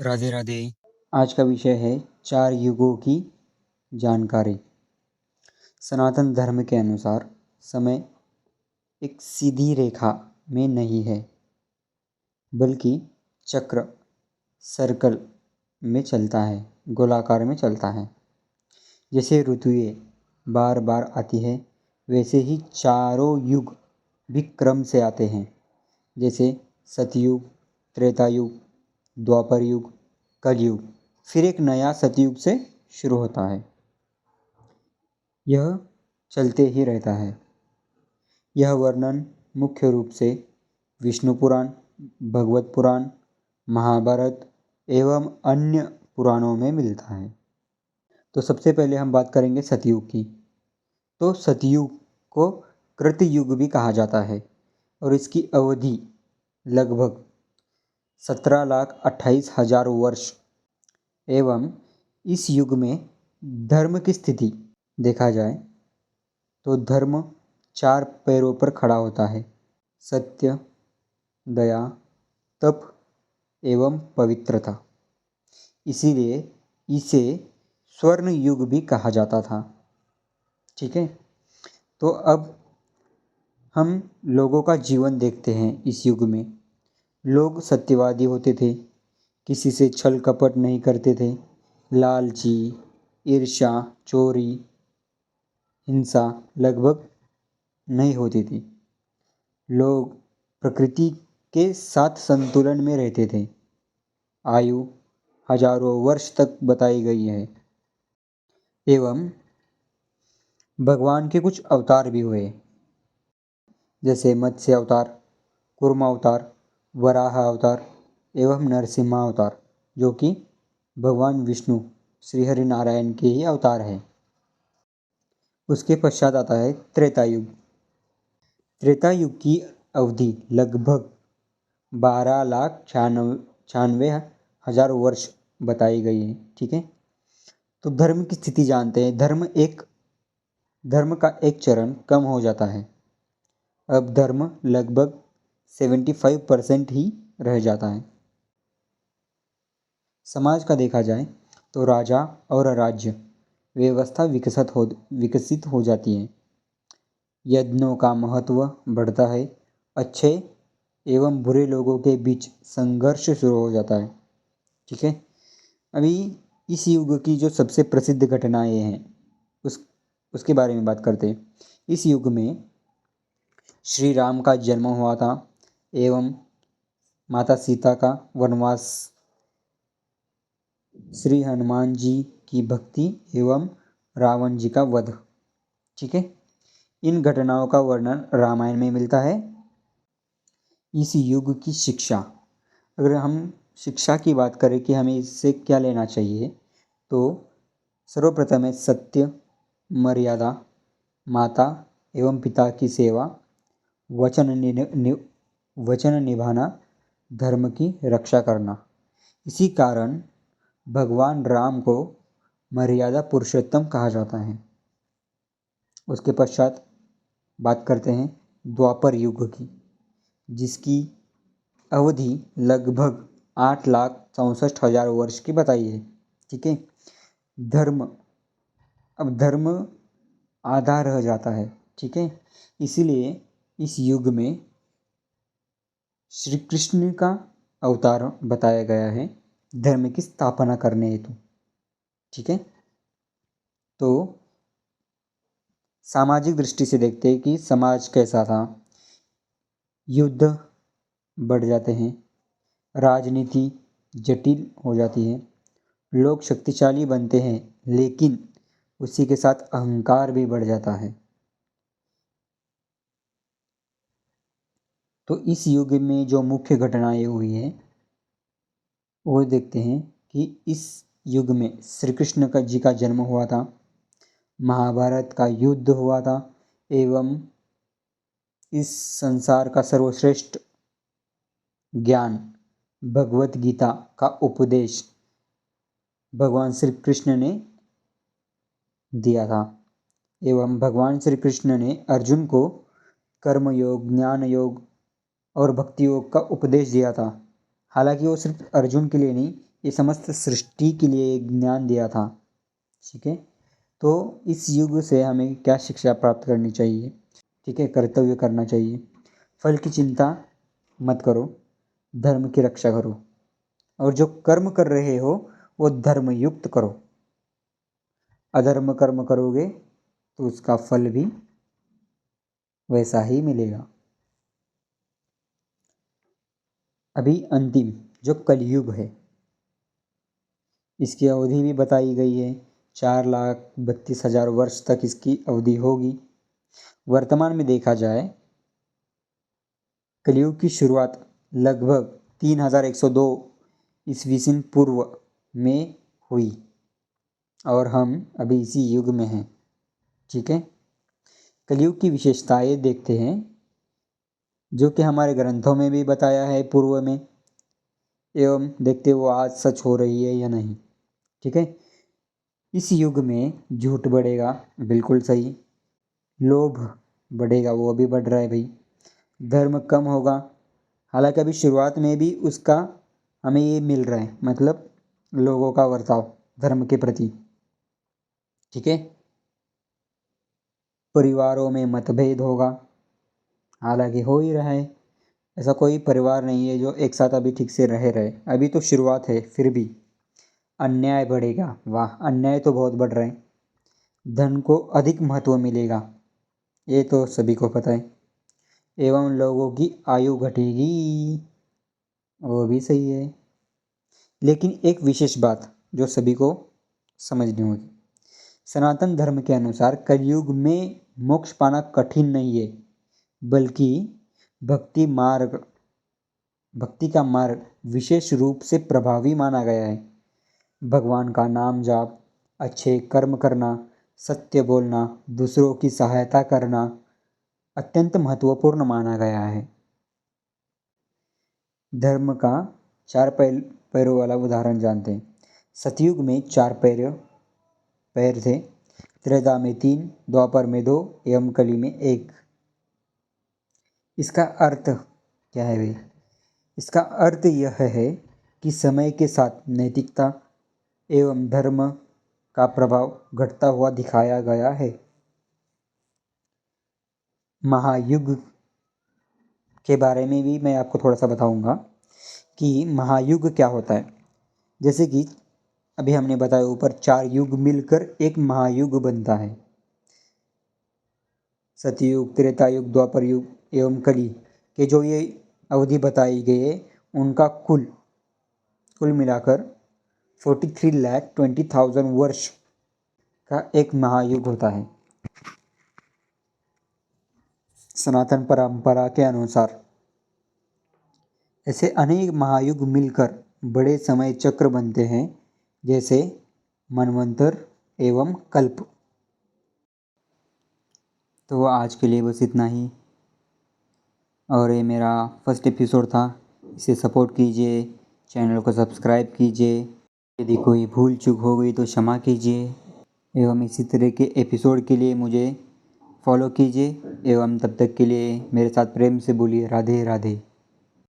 राधे राधे। आज का विषय है 4 युगों की जानकारी। सनातन धर्म के अनुसार समय एक सीधी रेखा में नहीं है, बल्कि चक्र सर्कल में चलता है, गोलाकार में चलता है। जैसे ऋतुएं बार बार आती है, वैसे ही चारों युग भी क्रम से आते हैं। जैसे सतयुग, त्रेता युग, द्वापर युग, कलयुग, फिर एक नया सतयुग से शुरू होता है। यह चलते ही रहता है। यह वर्णन मुख्य रूप से विष्णु पुराण, भगवत पुराण, महाभारत एवं अन्य पुराणों में मिलता है। तो सबसे पहले हम बात करेंगे सतयुग की। तो सतयुग को कृतयुग भी कहा जाता है और इसकी अवधि लगभग 17,28,000 वर्ष एवं इस युग में धर्म की स्थिति देखा जाए तो धर्म 4 पैरों पर खड़ा होता है: सत्य, दया, तप एवं पवित्रता। इसीलिए इसे स्वर्ण युग भी कहा जाता था। ठीक है, तो अब हम लोगों का जीवन देखते हैं। इस युग में लोग सत्यवादी होते थे, किसी से छल कपट नहीं करते थे, लालची, ईर्ष्या, चोरी, हिंसा लगभग नहीं होती थी। लोग प्रकृति के साथ संतुलन में रहते थे। आयु हजारों वर्ष तक बताई गई है। एवं भगवान के कुछ अवतार भी हुए, जैसे मत्स्य अवतार, कूर्म अवतार, वराह अवतार एवं नरसिम्हा अवतार, जो कि भगवान विष्णु श्री हरि नारायण के ही अवतार है। उसके पश्चात आता है त्रेता युग। त्रेता युग की अवधि लगभग 12,96,000 वर्ष बताई गई है। ठीक है, तो धर्म की स्थिति जानते हैं। धर्म का एक चरण कम हो जाता है। अब धर्म लगभग 75% ही रह जाता है। समाज का देखा जाए तो राजा और राज्य व्यवस्था विकसित हो जाती है। यज्ञों का महत्व बढ़ता है। अच्छे एवं बुरे लोगों के बीच संघर्ष शुरू हो जाता है। ठीक है, अभी इस युग की जो सबसे प्रसिद्ध घटनाएं हैं उसके बारे में बात करते हैं। इस युग में श्री राम का जन्म हुआ था एवं माता सीता का वनवास, श्री हनुमान जी की भक्ति एवं रावण जी का वध। ठीक है, इन घटनाओं का वर्णन रामायण में मिलता है। इस युग की शिक्षा, अगर हम शिक्षा की बात करें कि हमें इससे क्या लेना चाहिए, तो सर्वप्रथम है सत्य, मर्यादा, माता एवं पिता की सेवा, वचन निभाना, धर्म की रक्षा करना। इसी कारण भगवान राम को मर्यादा पुरुषोत्तम कहा जाता है। उसके पश्चात बात करते हैं द्वापर युग की, जिसकी अवधि लगभग 8,64,000 वर्ष की बताई है। ठीक है, अब धर्म आधा रह जाता है। ठीक है, इसीलिए इस युग में श्री कृष्ण का अवतार बताया गया है धर्म की स्थापना करने हेतु। ठीक है, तो सामाजिक दृष्टि से देखते हैं कि समाज कैसा था। युद्ध बढ़ जाते हैं, राजनीति जटिल हो जाती है, लोग शक्तिशाली बनते हैं, लेकिन उसी के साथ अहंकार भी बढ़ जाता है। तो इस युग में जो मुख्य घटनाएं हुई हैं वो देखते हैं कि इस युग में श्री कृष्ण का जी का जन्म हुआ था, महाभारत का युद्ध हुआ था एवं इस संसार का सर्वश्रेष्ठ ज्ञान भगवत गीता का उपदेश भगवान श्री कृष्ण ने दिया था। एवं भगवान श्री कृष्ण ने अर्जुन को कर्म योग, ज्ञान योग और भक्ति योग का उपदेश दिया था। हालांकि वो सिर्फ अर्जुन के लिए नहीं, ये समस्त सृष्टि के लिए ज्ञान दिया था। ठीक है, तो इस युग से हमें क्या शिक्षा प्राप्त करनी चाहिए? ठीक है, कर्तव्य करना चाहिए, फल की चिंता मत करो, धर्म की रक्षा करो, और जो कर्म कर रहे हो वो धर्म युक्त करो। अधर्म कर्म करोगे तो उसका फल भी वैसा ही मिलेगा। अभी अंतिम जो कलयुग है, इसकी अवधि भी बताई गई है, 4,32,000 वर्ष तक इसकी अवधि होगी। वर्तमान में देखा जाए, कलयुग की शुरुआत लगभग 3102 ईस्वी पूर्व में हुई और हम अभी इसी युग में हैं। ठीक है, कलयुग की विशेषताएं देखते हैं, जो कि हमारे ग्रंथों में भी बताया है पूर्व में, एवं देखते वो आज सच हो रही है या नहीं। ठीक है, इस युग में झूठ बढ़ेगा, बिल्कुल सही। लोभ बढ़ेगा, वो अभी बढ़ रहा है भाई। धर्म कम होगा, हालांकि अभी शुरुआत में भी उसका हमें ये मिल रहा है, मतलब लोगों का बर्ताव धर्म के प्रति। ठीक है, परिवारों में मतभेद होगा, हालांकि हो ही रहा है। ऐसा कोई परिवार नहीं है जो एक साथ अभी ठीक से रहे, अभी तो शुरुआत है। फिर भी अन्याय बढ़ेगा, वाह, अन्याय तो बहुत बढ़ रहे हैं। धन को अधिक महत्व मिलेगा, ये तो सभी को पता है। एवं लोगों की आयु घटेगी, वो भी सही है। लेकिन एक विशेष बात जो सभी को समझनी होगी, सनातन धर्म के अनुसार कलयुग में मोक्ष पाना कठिन नहीं है, बल्कि भक्ति का मार्ग विशेष रूप से प्रभावी माना गया है। भगवान का नाम जाप, अच्छे कर्म करना, सत्य बोलना, दूसरों की सहायता करना अत्यंत महत्वपूर्ण माना गया है। धर्म का चार पैरों वाला उदाहरण जानते हैं। सतयुग में 4 पैर थे, त्रेता में 3, द्वापर में 2 एवं कली में 1। इसका अर्थ क्या है भाई? इसका अर्थ यह है कि समय के साथ नैतिकता एवं धर्म का प्रभाव घटता हुआ दिखाया गया है। महायुग के बारे में भी मैं आपको थोड़ा सा बताऊंगा कि महायुग क्या होता है। जैसे कि अभी हमने बताया ऊपर, 4 युग मिलकर एक महायुग बनता है। सतयुग, त्रेता युग, द्वापर युग एवं कली के जो ये अवधि बताई गई है, उनका कुल मिलाकर 43,20,000 वर्ष का एक महायुग होता है सनातन परंपरा के अनुसार। ऐसे अनेक महायुग मिलकर बड़े समय चक्र बनते हैं, जैसे मनवंतर एवं कल्प। तो आज के लिए बस इतना ही, और ये मेरा फर्स्ट एपिसोड था। इसे सपोर्ट कीजिए, चैनल को सब्सक्राइब कीजिए। यदि कोई भूल चूक हो गई तो क्षमा कीजिए, एवं इसी तरह के एपिसोड के लिए मुझे फॉलो कीजिए। एवं तब तक के लिए मेरे साथ प्रेम से बोलिए राधे राधे।